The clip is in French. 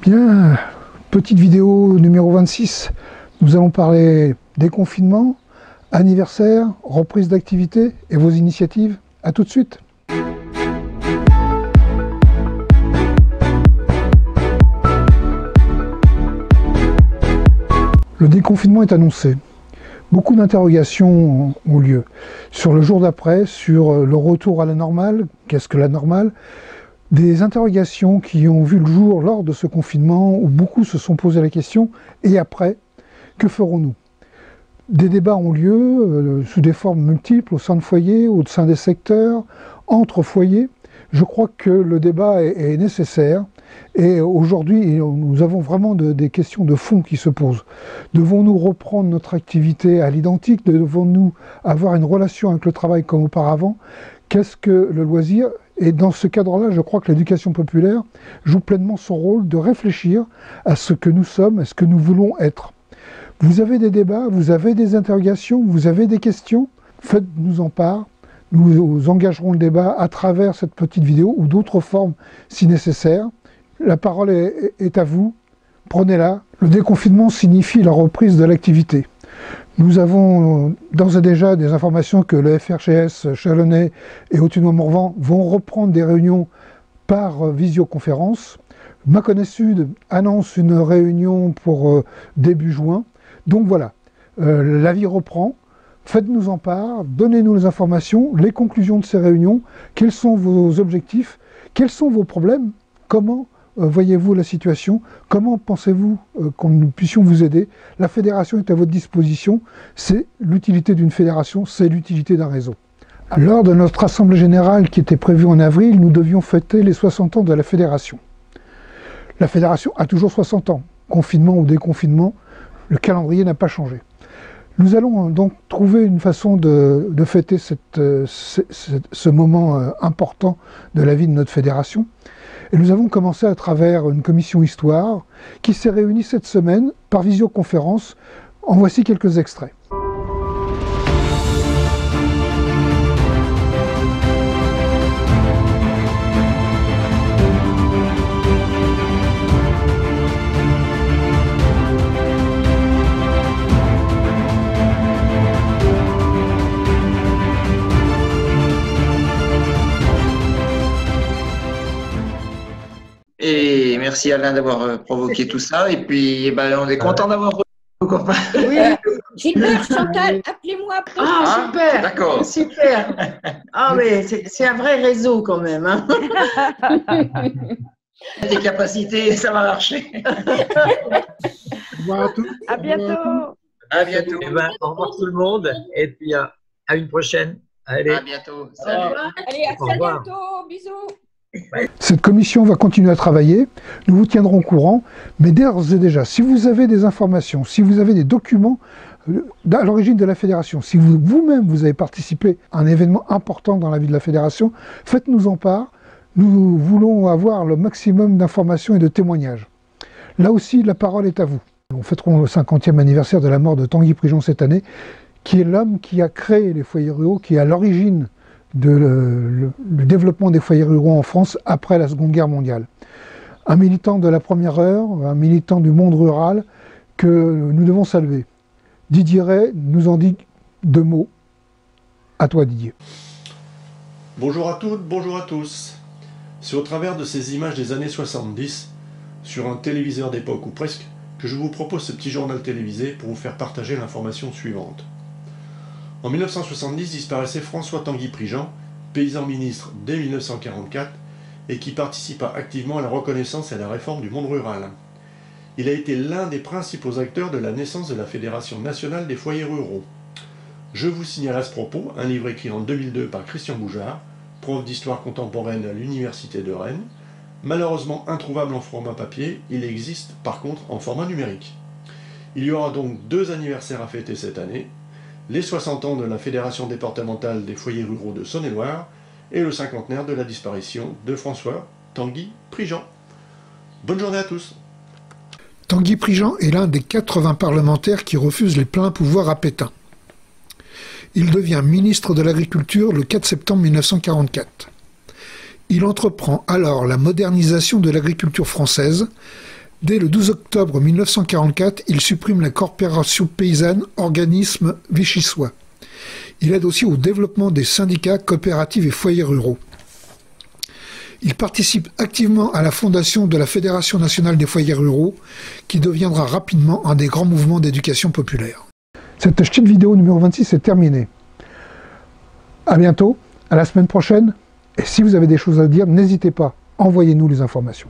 Bien, petite vidéo numéro 26. Nous allons parler déconfinement, anniversaire, reprise d'activité et vos initiatives. A tout de suite. Le déconfinement est annoncé. Beaucoup d'interrogations ont lieu sur le jour d'après, sur le retour à la normale, qu'est-ce que la normale? Des interrogations qui ont vu le jour lors de ce confinement où beaucoup se sont posé la question « et après, que ferons-nous » Des débats ont lieu sous des formes multiples au sein de foyers, au sein des secteurs, entre foyers. Je crois que le débat est nécessaire et aujourd'hui nous avons vraiment des questions de fond qui se posent. Devons-nous reprendre notre activité à l'identique? Devons-nous avoir une relation avec le travail comme auparavant? Qu'est-ce que le loisir? Et dans ce cadre-là, je crois que l'éducation populaire joue pleinement son rôle de réfléchir à ce que nous sommes, à ce que nous voulons être. Vous avez des débats, vous avez des interrogations, vous avez des questions, faites-nous en part. Nous engagerons le débat à travers cette petite vidéo ou d'autres formes si nécessaire. La parole est à vous, prenez-la. Le déconfinement signifie la reprise de l'activité. Nous avons d'ores et déjà des informations que le FRCS Chalonnais et Authunois-Morvan vont reprendre des réunions par visioconférence. Mâconnais Sud annonce une réunion pour début juin. Donc voilà, la vie reprend. Faites-nous en part, donnez-nous les informations, les conclusions de ces réunions, quels sont vos objectifs, quels sont vos problèmes, comment voyez-vous la situation, comment pensez-vous que nous puissions vous aider. La fédération est à votre disposition, c'est l'utilité d'une fédération, c'est l'utilité d'un réseau. Lors de notre assemblée générale qui était prévue en avril, nous devions fêter les 60 ans de la fédération. La fédération a toujours 60 ans, confinement ou déconfinement, le calendrier n'a pas changé. Nous allons donc trouver une façon de fêter ce moment important de la vie de notre fédération. Et nous avons commencé à travers une commission histoire qui s'est réunie cette semaine par visioconférence. En voici quelques extraits. Et merci Alain d'avoir provoqué tout ça. Et puis, on est content d'avoir nos copains. Oui. Gilbert, Chantal, appelez-moi. Ah, super. D'accord. Super. Ah, mais c'est un vrai réseau quand même. Hein. Des capacités, ça va marcher. À bientôt. À bientôt. Au revoir tout le monde. Et puis, à une prochaine. Allez. À bientôt. Salut. Allez, à très bientôt. Bisous. Cette commission va continuer à travailler, nous vous tiendrons au courant, mais d'ores et déjà, si vous avez des informations, si vous avez des documents à l'origine de la fédération, si vous-même vous avez participé à un événement important dans la vie de la fédération, faites-nous en part, nous voulons avoir le maximum d'informations et de témoignages. Là aussi, la parole est à vous. Nous fêterons le 50e anniversaire de la mort de Tanguy Prigent cette année, qui est l'homme qui a créé les foyers ruraux, qui est à l'origine le développement des foyers ruraux en France après la Seconde Guerre mondiale. Un militant de la première heure, un militant du monde rural que nous devons saluer. Didier Ray nous en dit deux mots. À toi Didier. Bonjour à toutes, bonjour à tous. C'est au travers de ces images des années 70, sur un téléviseur d'époque ou presque, que je vous propose ce petit journal télévisé pour vous faire partager l'information suivante. En 1970 disparaissait François Tanguy Prigent, paysan ministre dès 1944, et qui participa activement à la reconnaissance et à la réforme du monde rural. Il a été l'un des principaux acteurs de la naissance de la Fédération nationale des foyers ruraux. Je vous signale à ce propos un livre écrit en 2002 par Christian Boujard, prof d'histoire contemporaine à l'Université de Rennes. Malheureusement introuvable en format papier, il existe par contre en format numérique. Il y aura donc 2 anniversaires à fêter cette année, les 60 ans de la Fédération départementale des foyers ruraux de Saône-et-Loire et le 50aire de la disparition de François Tanguy Prigent. Bonne journée à tous. Tanguy Prigent est l'un des 80 parlementaires qui refusent les pleins pouvoirs à Pétain. Il devient ministre de l'Agriculture le 4 septembre 1944. Il entreprend alors la modernisation de l'agriculture française, Dès le 12 octobre 1944, il supprime la Corporation paysanne, organisme vichysois. Il aide aussi au développement des syndicats, coopératives et foyers ruraux. Il participe activement à la fondation de la Fédération nationale des foyers ruraux, qui deviendra rapidement un des grands mouvements d'éducation populaire. Cette petite vidéo numéro 26 est terminée. À bientôt, à la semaine prochaine, et si vous avez des choses à dire, n'hésitez pas, envoyez-nous les informations.